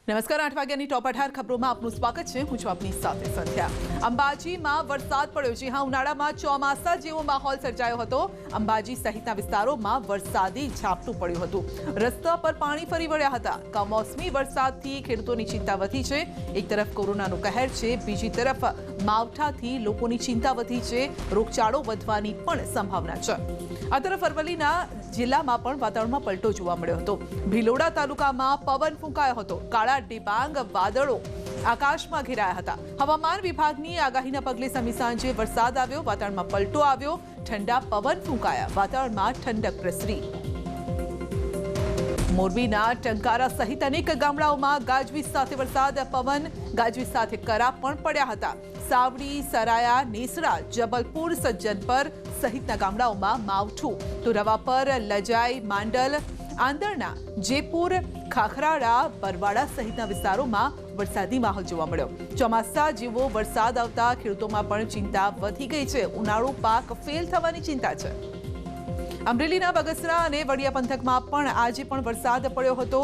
નમસ્કાર 8 વાગ્યાની ટોપ 18 ખબરોમાં આપનું સ્વાગત છે। હું છું આપની સાથે સંધ્યા। અંબાજીમાં વરસાદ પડ્યો। જી હા, ઉનાળામાં ચોમાસા જેવો માહોલ સર્જાયો હતો। અંબાજી સહિતના વિસ્તારોમાં વરસાદી ઝાપટું પડ્યું હતું। રસ્તા પર પાણી ફરી વળ્યા હતા। કમોસમી વરસાદથી ખેડૂતોની ચિંતા વધી છે। એક તરફ કોરોનાનો કહેર છે, બીજી તરફ માવઠાથી લોકોની ચિંતા વધી છે। રોગચાળો વધવાની પણ સંભાવના છે। આ તરફ અરવલ્લીના જિલ્લામાં પણ વાતાવરણમાં પલટો જોવા મળ્યો હતો। ભિલોડા તાલુકામાં પવન ફૂંકાયો હતો। કાળા ડિબાંગ વાદળો આકાશમાં ઘેરાયા હતા। હવામાન વિભાગની આગાહીના પગલે સમી સાંજે વરસાદ આવ્યો। વાતાવરણમાં પલટો આવ્યો। ઠંડા પવન ફૂંકાયા। વાતાવરણમાં ઠંડક પ્રસરી। મોરબીના ટંકારા સહિત અનેક ગામડાઓમાં ગાજવીજ સાથે વરસાદ, પવન, ગાજવીજ સાથે કરા પણ પડ્યા હતા। સાવડી, સરાયા, નેસડા, જબલપુર, સજ્જનપર સહિતના ગામડાઓમાં માવઠું તો રવાપર, લજાઈ, માંડલ, આંદરણા, જેપુર, ખાખરાડા, બરવાડા સહિતના વિસ્તારોમાં વરસાદી માહોલ જોવા મળ્યો। ચોમાસા જેવો વરસાદ આવતા ખેડૂતોમાં પણ ચિંતા વધી ગઈ છે। ઉનાળુ પાક ફેલ થવાની ચિંતા છે। અમરેલીના બગસરા અને વડિયા પંથકમાં પણ આજે પણ વરસાદ પડ્યો હતો।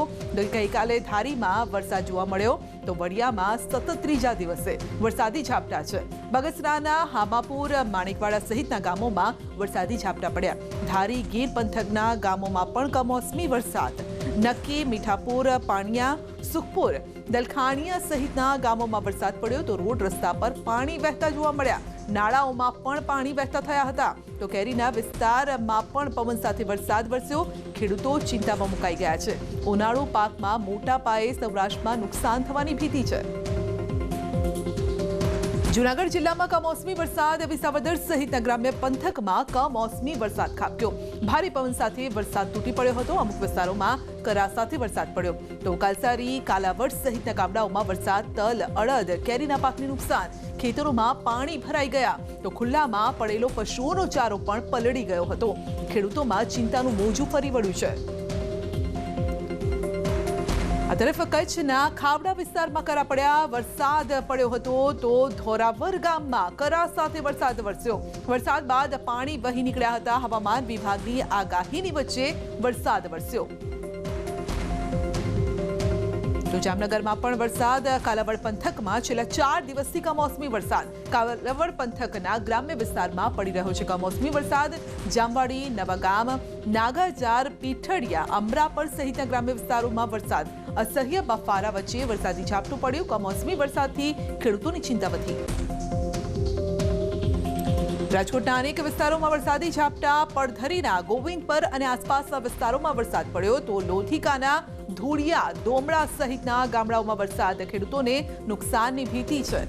ગઈકાલે ધારીમાં વરસાદ જોવા મળ્યો તો વડિયામાં સતત ત્રીજા દિવસે વરસાદી ઝાપટા છે। બગસરાના હામાપુર, માણેકવાડા સહિતના ગામોમાં વરસાદી ઝાપટા પડ્યા। ધારી, ગીર પંથકના ગામોમાં પણ કમોસમી વરસાદ। નક્કી, મીઠાપુર, પાણિયા, સુખપુર, દલખાણિયા સહિતના ગામોમાં વરસાદ પડ્યો તો રોડ રસ્તા પર પાણી વહેતા જોવા મળ્યા। નાળાઓમાં પણ પાણી વહેતા થયા હતા તો કેરીના વિસ્તારમાં પણ પવન સાથે વરસાદ વરસ્યો। ખેડૂતો ચિંતામાં મુકાઈ ગયા છે। ઉનાળુ પાકમાં મોટા પાયે સૌરાષ્ટ્રમાં નુકસાન થવાની ભીતિ છે। જૂનાગઢ જિલ્લામાં કમોસમી વરસાદ। વિસાવદર સહિતના ગ્રામ્ય પંથકમાં કમોસમી વરસાદ ખાબક્યો। ભારે પવન સાથે વરસાદ તૂટી પડ્યો હતો। અમુક વિસ્તારોમાં કરા સાથે વરસાદ પડ્યો તો કાલસારી, કાલાવડ સહિતના ગામડાઓમાં વરસાદ, તલ, અડદ, કેરીના પાકને નુકસાન। ખેતરોમાં પાણી ભરાઈ ગયા તો ખુલ્લામાં પડેલો પશુઓનો ચારો પણ પલળી ગયો હતો। ખેડૂતોમાં ચિંતાનું મોજું ફરી વળ્યું છે। આ તરફ કચ્છના ખાવડા વિસ્તારમાં કરા પડ્યા। વરસાદ પડ્યો હતો તો ધોરાવર ગામમાં કરા સાથે વરસાદ વરસ્યો। વરસાદ બાદ પાણી વહી નીકળ્યા હતા। હવામાન વિભાગની આગાહીની વચ્ચે વરસાદ વરસ્યો। તો જામનગરમાં પણ વરસાદ। કાલાવડ પંથકમાં છેલ્લા 4 દિવસથી કમોસમી વરસાદ। કાલાવડ પંથકના ગ્રામ્ય વિસ્તારમાં પડી રહ્યો છે કમોસમી વરસાદ। જામવાડી, નવાગામ, નાગાજાર, પીઠડિયા, અમરાપર સહિતના ગ્રામ્ય વિસ્તારોમાં વરસાદ। असह्य बफारा वच्चे वरसादी झापटું પડ્યું। કમોસમી વરસાદથી ખેડૂતોની ચિંતા વધી। રાજકોટના અનેક વિસ્તારોમાં વરસાદી ઝાપટા। પડધરીના ગોવિંદપર અને આસપાસના વિસ્તારોમાં વરસાદ પડ્યો તો લોધિકાના ધૂળિયા, ડોમડા સહિતના ગામડાઓમાં વરસાદ। ખેડૂતોને નુકસાનની ભીતિ છે।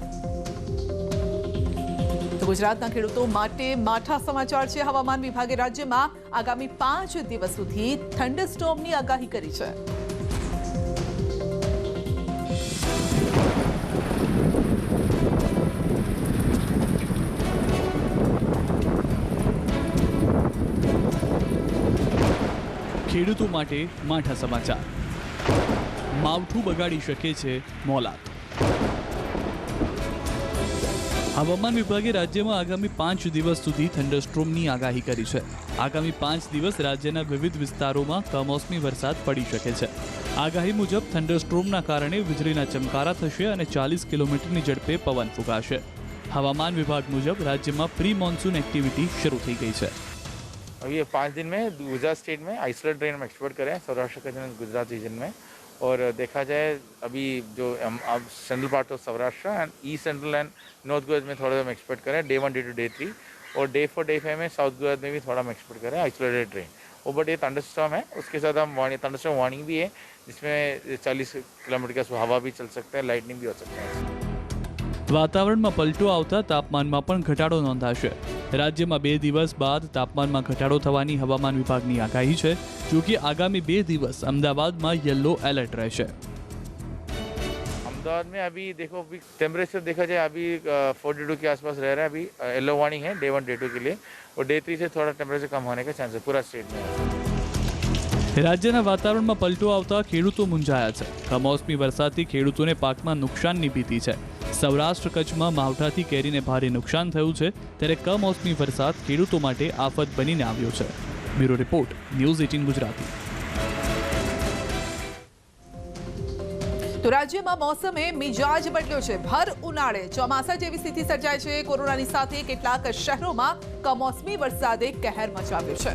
તો ગુજરાતના ખેડૂતો માટે માઠા સમાચાર છે। હવામાન વિભાગે રાજ્યમાં આગામી 5 દિવસ સુધી થંડરસ્ટોર્મની આગાહી કરી છે। ખેડૂતો માટે માઠા સમાચાર। માવઠું બગાડી શકે છે મોલાત। હવામાન વિભાગે રાજ્યમાં આગામી 5 દિવસ સુધી થંડરસ્ટોર્મની આગાહી કરી છે। આગામી 5 દિવસ રાજ્યના વિવિધ વિસ્તારોમાં કમોસમી વરસાદ પડી શકે છે। આગાહી મુજબ થંડરસ્ટોર્મના કારણે વીજળીના ચમકારા થશે અને 40 કિલોમીટરની ઝડપે પવન ફૂંકાશે। હવામાન વિભાગ મુજબ રાજ્યમાં પ્રી મોન્સૂન एक्टिविटी शरू થઈ गई है। अब ये 5 दिन में गुजरात स्टेट में आइसोलेट रेन हम एक्सपेक्ट करें, सौराष्ट्र के गुजरात रीजन में। और देखा जाए अभी जो अब central part of Saurashtra and east central and north Gujarat में थोड़ा हम एक्सपेक्ट करें डे 1, डे 2, डे 3। और डे 4, डे 5 में साउथ गुजरात में भी थोड़ा हम एक्सपेक्ट करें आइसोलेटेड रेन। वो बट ये थंडरस्टॉर्म है, उसके साथ हम थंडरस्टॉर्म वार्निंग भी है जिसमें 40 किलोमीटर का हवा भी चल सकता है, लाइटनिंग भी हो सकता है। વાતાવરણમાં પલટો આવતા તાપમાનમાં પણ ઘટાડો નોંધાશે। રાજ્યમાં 2 દિવસ બાદ તાપમાનમાં ઘટાડો થવાની હવામાન વિભાગની આગાહી છે। જો કે આગામી 2 દિવસ અમદાવાદમાં યલો એલર્ટ રહેશે। अहमदाबाद में अभी देखो अभी टेम्परेचर देखा जाए अभी 42 के आसपास रह रहा है। अभी येलो वार्निंग है डे 1, डे 2 के लिए। और डे 3 से थोड़ा टेम्परेचर कम होने का चांस है पूरा स्टेट में। રાજ્યના વાતાવરણમાં પલટો આવતા ખેડૂતો મૂંઝાયા છે। કમોસમી વરસાદથી ખેડૂતોને પાકમાં નુકસાનની ભીતિ છે। સૌરાષ્ટ્ર કચ્છમાં માવઠાથી કેરીને ભારે નુકસાન થયું છે ત્યારે કમોસમી વરસાદ ખેડૂતો માટે આફત બનીને આવ્યો છે। Bureau report, news 18 Gujarati. તો રાજ્યમાં મોસમે મિજાજ બદલ્યો છે. ભર ઉનાળે ચોમાસા જેવી સ્થિતિ સર્જાય છે. કોરોનાની સાથે કેટલાક શહેરોમાં કમોસમી વરસાદે કહેર મચાવ્યો છે.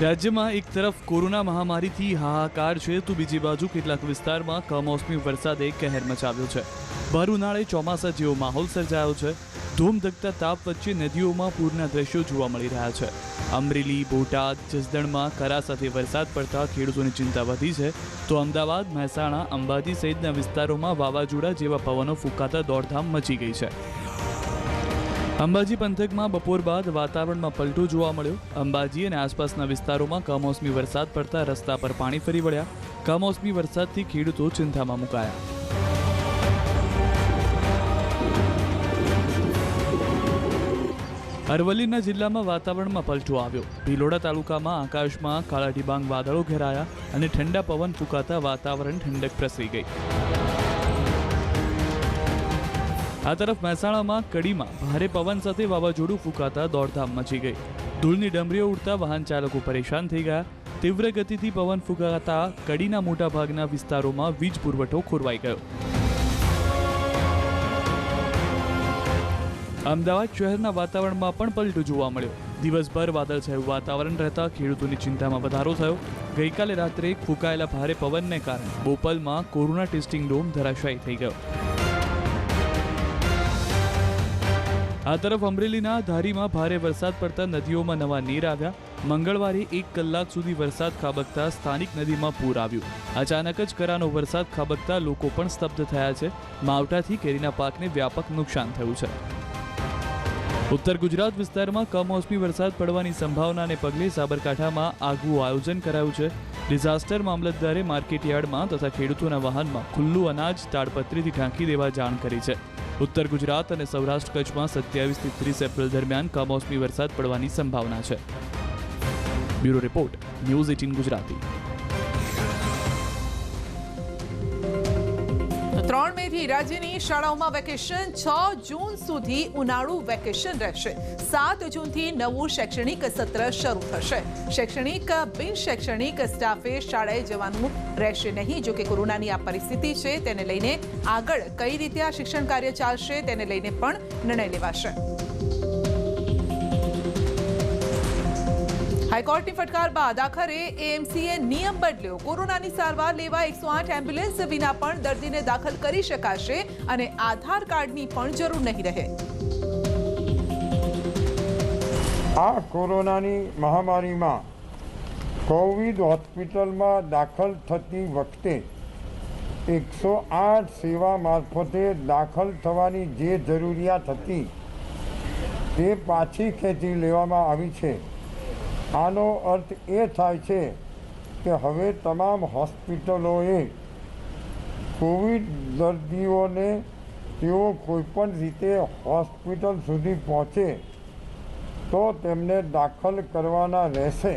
રાજ્યમાં એક તરફ કોરોના મહામારીથી હાહાકાર છે તો બીજી બાજુ કેટલાક વિસ્તારમાં કમોસમી વરસાદે કહેર મચાવ્યો છે. ભર ઉનાળે ચોમાસા જેવો માહોલ સર્જાયો છે. ધૂમધકતા તાપ વચ્ચે નદીઓમાં પૂરના દ્રશ્યો જોવા મળી રહ્યા છે. અમરેલી, બોટાદ, જસદણમાં કરા સાથે વરસાદ પડતા ખેડૂતોની ચિંતા વધી છે તો અમદાવાદ, મહેસાણા, અંબાજી સહિતના વિસ્તારોમાં વાવાઝોડા જેવા પવનો ફૂંકાતા દોડધામ મચી ગઈ છે. અંબાજી પંથકમાં બપોર બાદ વાતાવરણમાં પલટો જોવા મળ્યો. અંબાજી અને આસપાસના વિસ્તારોમાં કમોસમી વરસાદ પડતા રસ્તા પર પાણી ફરી વળ્યા. કમોસમી વરસાદથી ખેડૂતો ચિંતામાં મુકાયા. અરવલ્લીના જિલ્લામાં વાતાવરણમાં પલટો આવ્યો. ભિલોડા તાલુકામાં આકાશમાં કાળા ડિબાંગ વાદળો ઘેરાયા અને ઠંડા પવન ફૂંકાતા વાતાવરણ ઠંડક પ્રસરી ગઈ. આ તરફ મહેસાણામાં કડીમાં ભારે પવન સાથે વાવાઝોડું ફૂંકાતા દોડધામ મચી ગઈ. ધૂળની ડમરીઓ ઉડતા વાહન ચાલકો પરેશાન થઈ ગયા. તીવ્ર ગતિથી પવન ફૂંકાતા કડીના મોટાભાગના વિસ્તારોમાં વીજ પુરવઠો ખોરવાઈ ગયો. અમદાવાદ શહેરના વાતાવરણમાં પણ પલટો જોવા મળ્યો. દિવસભર વાદળછાયું વાતાવરણ રહેતા ખેડૂતોની ચિંતામાં વધારો થયો. ગઈકાલે રાત્રે ફૂંકાયેલા ભારે પવનને કારણે બોપલમાં કોરોના ટેસ્ટિંગ ડોમ ધરાશાયી થઈ ગયો. આ તરફ અમરેલીના ધારીમાં ભારે વરસાદ પડતા નદીઓમાં નવા નીર આવ્યા. મંગળવારે 1 કલાક સુધી વરસાદ ખાબકતા સ્થાનિક નદીમાં પૂર આવ્યું. અચાનક જ કરાનો વરસાદ ખાબકતા લોકો પણ સ્તબ્ધ થયા છે. માવઠાથી કેરીના પાકને વ્યાપક નુકસાન થયું છે. ઉત્તર ગુજરાત વિસ્તારમાં કમોસમી વરસાદ પડવાની સંભાવનાને પગલે સાબરકાંઠામાં આગવું આયોજન કરાયું છે. ડિઝાસ્ટર મામલતદારે માર્કેટયાર્ડમાં તથા ખેડૂતોના વાહનમાં ખુલ્લું અનાજ તાડપત્રીથી ઢાંકી દેવા જાણ કરી છે. ઉત્તર ગુજરાત અને સૌરાષ્ટ્ર કચ્છમાં 27 થી 30 એપ્રિલ દરમિયાન કમોસમી વરસાદ પડવાની સંભાવના છે. Bureau report, news 18 Gujarati. 3 મેથી રાજ્યની શાળાઓમાં વેકેશન. 6 જૂન સુધી ઉનાળુ વેકેશન રહેશે. 7 જૂનથી નવું શૈક્ષણિક સત્ર શરૂ થશે. શૈક્ષણિક બિન શૈક્ષણિક સ્ટાફે શાળાએ જવાનું રહેશે નહીં. જો કે કોરોનાની આ પરિસ્થિતિ છે તેને લઈને આગળ કઈ રીતે આ શિક્ષણ કાર્ય ચાલશે તેને લઈને પણ નિર્ણય લેવાશે. હાઈકોર્ટની ફટકાર બાદ આખરે એએમસીએ નિયમ બદલ્યો. કોરોનાની સારવાર લેવા 108 એમ્બ્યુલન્સ વિના પણ દર્દીને દાખલ કરી શકાશે અને આધાર કાર્ડની પણ જરૂર નહીં રહે. આ કોરોનાની મહામારીમાં કોવિડ હોસ્પિટલમાં દાખલ થતી વખતે 108 સેવા મારફતે દાખલ થવાની જે જરૂરિયાત હતી તે પાછી ખેંચી લેવામાં આવી છે. આનો અર્થ એ થાય છે કે હવે તમામ હોસ્પિટલોએ કોવિડ દર્દીઓને તેઓ કોઈપણ રીતે હોસ્પિટલ સુધી પહોંચે તો તેમને દાખલ કરવાના રહેશે.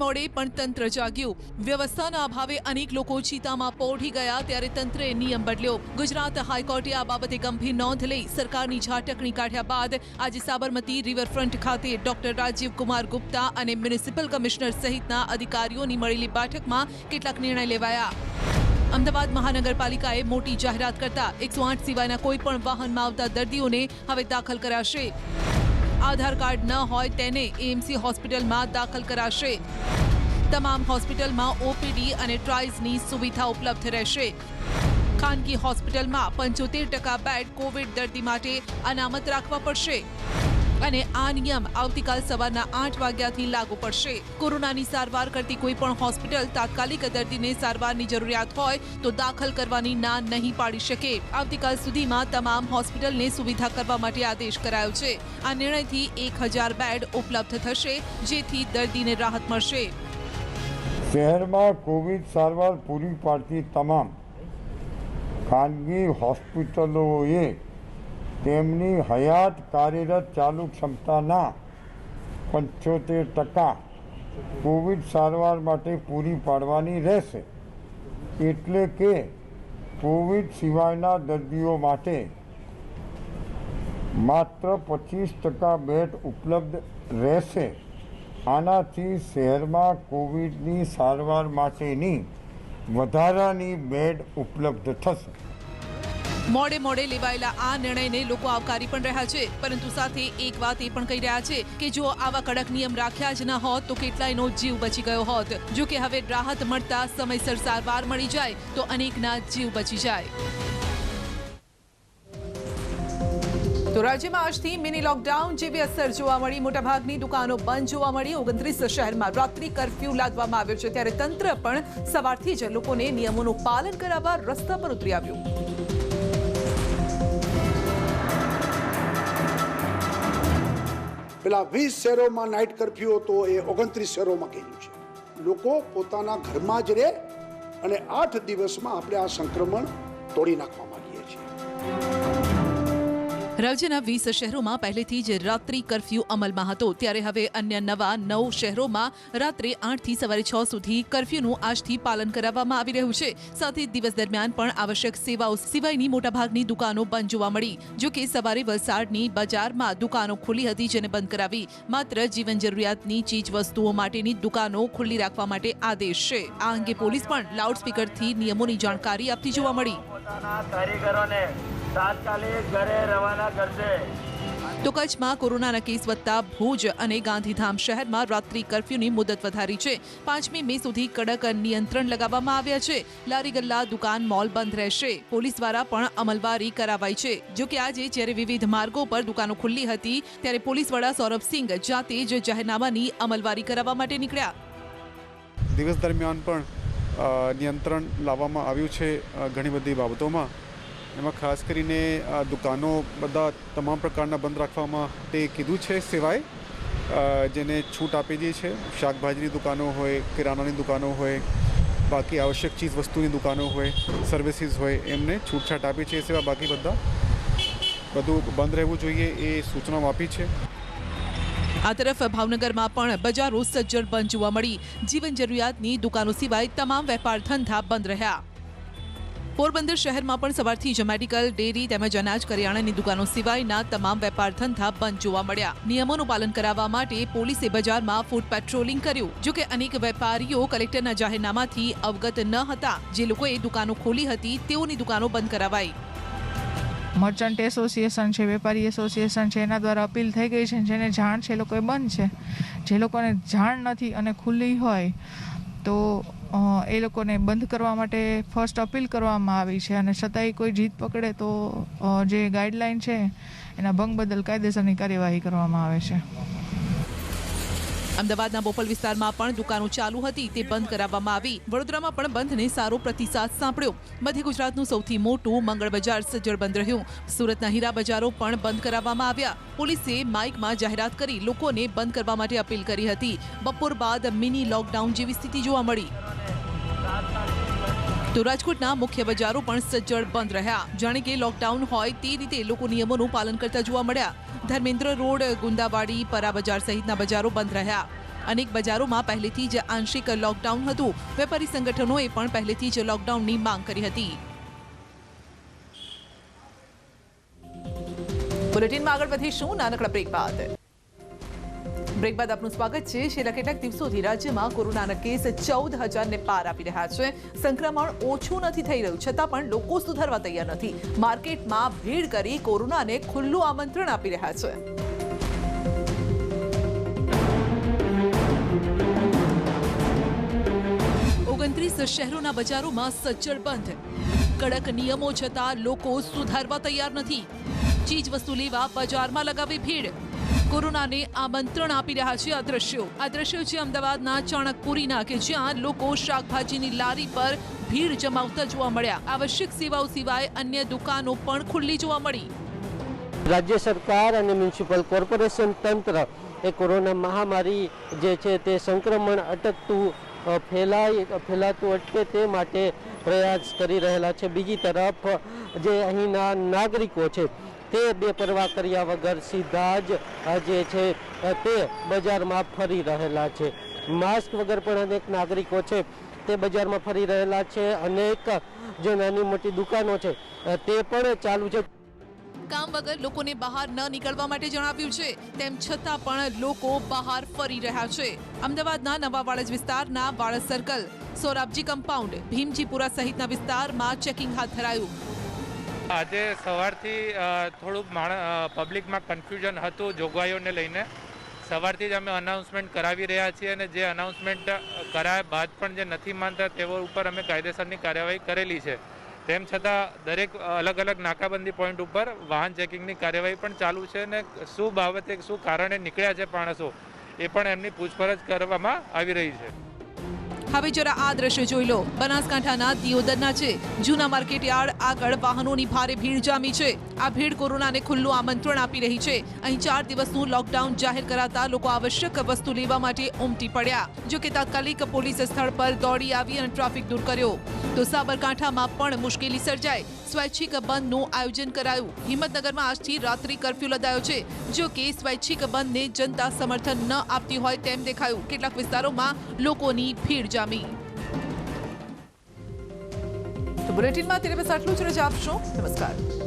મોડે પણ તંત્ર જાગ્યું. વ્યવસ્થાના અભાવે અનેક લોકો ચિતામાં પોઢી ગયા ત્યારે તંત્રએ નિયમ બદલ્યો. ગુજરાત હાઈકોર્ટે આ બાબતે ગંભીર નોંધ લઈ સરકારની ઝાટકણી કાઢ્યા બાદ આજે સાબરમતી રિવરફ્રન્ટ ખાતે ડોક્ટર રાજીવ કુમાર ગુપ્તા અને મ્યુનિસિપલ કમિશનર સહિતના અધિકારીઓની મળેલી બેઠકમાં કેટલાક નિર્ણય લેવાયા. અમદાવાદ મહાનગરપાલિકાએ મોટી જાહેરાત કરતા 108 સિવાયના કોઈ પણ વાહનમાં આવતા દર્દીઓને હવે દાખલ કરાશે. આધાર કાર્ડ ન હોય તેને એએમસી હોસ્પિટલમાં દાખલ કરાશે. તમામ હોસ્પિટલમાં ઓપીડી અને ટ્રાયલ્સની સુવિધા ઉપલબ્ધ રહેશે. ખાનગી હોસ્પિટલમાં 75% બેડ કોવિડ દર્દી માટે અનામત રાખવા પડશે અને આ નિયમ આવતીકાલ સવારના 8 વાગ્યાથી લાગુ પડશે. કોરોનાની સારવાર કરતી કોઈ પણ હોસ્પિટલ તાત્કાલિક દર્દીને સારવારની જરૂરિયાત હોય તો દાખલ કરવાની ના નહીં પાડી શકે. આવતીકાલ સુધીમાં તમામ હોસ્પિટલને સુવિધા કરવા માટે આદેશ કરાયો છે. આ નિર્ણયથી 1000 બેડ ઉપલબ્ધ થશે જેથી દર્દીને રાહત મળશે. શહેરમાં કોવિડ સારવાર પૂરી પાડતી તમામ ખાનગી હોસ્પિટલોએ તેમની હયાત કાર્યરત ચાલુ ક્ષમતાના 75% કોવિડ સારવાર માટે પૂરી પાડવાની રહેશે. એટલે કે કોવિડ સિવાયના દર્દીઓ માટે માત્ર 25% બેડ ઉપલબ્ધ રહેશે। આનાથી શહેરમાં કોવિડની સારવાર માટેની વધારાની બેડ ઉપલબ્ધ થશે। મોડે મોડે લેવાયેલા આ નિર્ણયને લોકો આવકારી પણ રહ્યા છે, પરંતુ સાથે એક વાત એ પણ કહી રહ્યા છે કે જો આવા કડક નિયમ રાખ્યા જ ન હોત તો કેટલાયનો જીવ બચી ગયો હોત। જો કે હવે રાહત મળતા સમયસર સારવાર મળી જાય તો અનેકના જીવ બચી જાય। તો રાજ્યમાં આજથી મિની લોકડાઉન જેવી અસર જોવા મળી। મોટાભાગની દુકાનો બંધ જોવા મળી। 29 શહેરમાં રાત્રિ કર્ફ્યુ લાદવામાં આવ્યો છે, ત્યારે તંત્ર પણ સવારથી જ લોકોને નિયમોનું પાલન કરાવવા રસ્તા પર ઉતરી આવ્યું। પેલા 20 શહેરોમાં નાઇટ કર્ફ્યુ હતો એ 29 શહેરોમાં કર્યું છે। લોકો પોતાના ઘરમાં જ રહે અને 8 દિવસમાં આપણે આ સંક્રમણ તોડી નાખવા માંગીએ છીએ। રાજ્યના 20 શહેરોમાં પહેલેથી જ રાત્રિ કર્ફ્યુ અમલમાં હતો, ત્યારે હવે અન્ય નવા 9 શહેરોમાં રાત્રે 8 થી સવારે 6 સુધી કર્ફ્યુનું આજથી પાલન કરાવવામાં આવી રહ્યું છે। સાથે દિવસ દરમિયાન પણ આવશ્યક સેવાઓ સિવાયની મોટાભાગની દુકાનો બંધ જોવા મળી। જો કે સવારે વલસાડની બજારમાં દુકાનો ખુલ્લી હતી, જેને બંધ કરાવી માત્ર જીવન જરૂરિયાતની ચીજ વસ્તુઓ માટેની દુકાનો ખુલ્લી રાખવા માટે આદેશ છે। આ અંગે પોલીસ પણ લાઉડસ્પીકરથી નિયમોની જાણકારી આપતી જોવા મળી। તાત્કાલિક ઘરે રવાના કરશે। તો કચ્છમાં કોરોનાના કેસ વધતા ભુજ અને ગાંધીધામ શહેરમાં રાત્રિ કર્ફ્યુની મુદત વધારી છે। 5મી મે સુધી કડક નિયંત્રણ લગાવવામાં આવ્યા છે। લારી ગલ્લા, દુકાન, મોલ બંધ રહેશે। પોલીસ દ્વારા પણ અમલવારી કરાવાઈ છે। જો કે આજે જ્યારે વિવિધ માર્ગો પર દુકાનો ખુલ્લી હતી, ત્યારે પોલીસ વડા સૌરભસિંહ જાતે જ જાહેરનામાની અમલવારી કરાવવા માટે નીકળ્યા। દિવસ દરમિયાન પણ નિયંત્રણ લાવવામાં આવ્યું છે ઘણી બધી બાબતોમાં। એમાં ખાસ કરીને દુકાનો બધા તમામ પ્રકારના બંધ રાખવામાં તે કીધું છે, સિવાય જેને છૂટ આપેલી છે શાકભાજીની દુકાનો હોય, કિરાનાની દુકાનો હોય, બાકી આવશ્યક ચીજ વસ્તુની દુકાનો હોય, સર્વિસીસ હોય, એમને છૂટછાટ આપી છે। એ સિવાય બાકી બધું બંધ રહેવું જોઈએ એ સૂચનાઓ આપી છે। આ તરફ ભાવનગરમાં પણ બજારો સજ્જડ બંધ જોવા મળી। જીવન જરૂરિયાતની દુકાનો સિવાય તમામ વેપાર ધંધા બંધ રહ્યા। પોરબંદર શહેરમાં પણ સવારથી જ મેડિકલ, ડેરી તેમજ અનાજ કરિયાણાની દુકાનો સિવાયના તમામ વેપાર ધંધા બંધ જોવા મળ્યા। નિયમોનું પાલન કરાવવા માટે પોલીસે બજારમાં ફૂટ પેટ્રોલિંગ કર્યું। જો કે અનેક વેપારીઓ કલેક્ટરના જાહેરનામાથી અવગત ન હતા। જે લોકોએ દુકાનો ખોલી હતી તેઓની દુકાનો બંધ કરાવાઈ। મર્ચન્ટ એસોસિએશન છે, વેપારી એસોસિએશન છે, એના દ્વારા અપીલ થઈ ગઈ છે। જેને જાણ છે એ લોકોએ બંધ છે। જે લોકોને જાણ નથી અને ખુલ્લી હોય તો એ લોકોને બંધ કરવા માટે ફર્સ્ટ અપીલ કરવામાં આવી છે, અને છતાંય કોઈ જીદ પકડે તો જે ગાઈડલાઈન છે એના ભંગ બદલ કાયદેસરની કાર્યવાહી કરવામાં આવે છે। અમદાવાદના બોપલ વિસ્તારમાં પણ દુકાનો ચાલુ હતી તે બંધ કરાવવામાં આવી। વડોદરામાં પણ બંધને સારો પ્રતિસાદ સાંપડ્યો। મધ્ય ગુજરાતનું સૌથી મોટું મંગળ બજાર સજ્જડ બંધ રહ્યું। સુરતના હીરા બજારો પણ બંધ કરાવવામાં આવ્યા। પોલીસે માઇકમાં જાહેરાત કરી લોકોને બંધ કરવા માટે અપીલ કરી હતી। બપોર બાદ મિની લોકડાઉન જેવી સ્થિતિ જોવા મળી। તો રાજકોટના મુખ્ય બજારો પણ સજ્જડ બંધ રહ્યા। જાણે કે લોકડાઉન હોય તે રીતે લોકો નિયમોનું પાલન કરતા જોવા મળ્યા। ધર્મેન્દ્ર રોડ, ગુંદાવાડી, પરા બજાર સહિતના બજારો બંધ રહ્યા। અનેક બજારોમાં પહેલેથી જ આંશિક લોકડાઉન હતું। વેપારી સંગઠનોએ પણ પહેલેથી જ લોકડાઉનની માંગ કરી હતી। બુલેટિનમાં આગળ વધીશું નાનકડા બ્રેક બાદ। બ્રેક બાદ આપનું સ્વાગત છે। છેલ્લા કેટલાક દિવસોથી રાજ્યમાં કોરોનાના કેસ 14,000ને પાર આપી રહ્યા છે। સંક્રમણ ઓછું નથી થઈ રહ્યું, છતાં પણ લોકો સુધરવા તૈયાર નથી। માર્કેટમાં ભીડ કરી કોરોનાને ખુલ્લું આમંત્રણ આપી રહ્યા છે। ઓગણત્રીસ શહેરોના બજારોમાં સજ્જડ બંધ। કડક નિયમો છતાં લોકો સુધારવા તૈયાર નથી। ચીજ વસ્તુ લેવા બજારમાં લગાવી ભીડ। કોરોનાને આમંત્રણ આપી રહ્યા છે આ દ્રશ્યો છે અમદાવાદના ચાણકપુરીના, કે જ્યાં લોકો શાકભાજીની લારી પર ભીડ જમાવતા જોવા મળ્યા। આવશ્યક સેવાઓ સિવાય અન્ય દુકાનો પણ ખુલ્લી જોવા મળી। રાજ્ય સરકાર અને મ્યુનિસિપલ કોર્પોરેશન તંત્ર એ કોરોના મહામારી જે છે તે સંક્રમણ અટકતું ફેલાતું અટકે તે માટે પ્રયાસ કરી રહેલા છે। બીજી તરફ જે અહીંના નાગરિકો છે તે બેપરવા કર્યા વગર સીધા જ જે છે તે બજારમાં ફરી રહેલા છે। માસ્ક વગર પણ અનેક નાગરિકો છે તે બજારમાં ફરી રહેલા છે. અનેક જે નાની મોટી દુકાનો છે તે પણ ચાલુ છે. કામ વગર લોકોને બહાર ન નીકળવા માટે જણાવ્યું છે, તેમ છતાં પણ લોકો બહાર ફરી રહ્યા છે. અમદાવાદના નવા વાડજ વિસ્તારના વાડજ સર્કલ, સોરાબજી કમ્પાઉન્ડ, ભીમજીપુરા સહિતના વિસ્તારમાં ચેકિંગ હાથ ધરાયું. આજે સવારથી થોડુંક પબ્લિકમાં કન્ફ્યુઝન હતું જોગવાઈઓને લઈને. સવારથી જ અમે અનાઉન્સમેન્ટ કરાવી રહ્યા છીએ અને જે અનાઉન્સમેન્ટ કરાયા બાદ પણ જે નથી માનતા તેઓ ઉપર અમે કાયદેસરની કાર્યવાહી કરેલી છે. તેમ છતાં દરેક અલગ અલગ નાકાબંધી પોઈન્ટ ઉપર વાહન ચેકિંગની કાર્યવાહી પણ ચાલુ છે અને શું બાબતે શું કારણે નીકળ્યા છે માણસો એ પણ એમની પૂછપરછ કરવામાં આવી રહી છે. હવે જરા આ દ્રશ્ય જોઈ લો. બનાસકાંઠાના દિયોદરના છે. જૂના માર્કેટ યાર્ડ આગળ વાહનોની ભારે ભીડ જામી છે. આ ભીડ કોરોનાને ખુલ્લું આમંત્રણ આપી રહી છે. અહીં 4 દિવસનું લોકડાઉન જાહેર કરાતા લોકો આવશ્યક વસ્તુ લેવા માટે ઉમટી પડ્યા. જો કે તાત્કાલિક પોલીસ સ્થળ પર દોડી આવી અને ટ્રાફિક દૂર કર્યો. તો સાબરકાંઠામાં પણ મુશ્કેલી સર્જાઈ. સ્વૈચ્છિક બંધનું આયોજન કરાયું. હિંમતનગરમાં આજથી રાત્રિ કર્ફ્યુ લદાયો છે. જો કે સ્વૈચ્છિક બંધને જનતા સમર્થન ન આપતી હોય તેમ દેખાયું. કેટલાક વિસ્તારોમાં લોકોની ભીડ જામી. તો બુલેટિનમાં અત્યારે બસ આટલું જ. રજા આપશો. નમસ્કાર.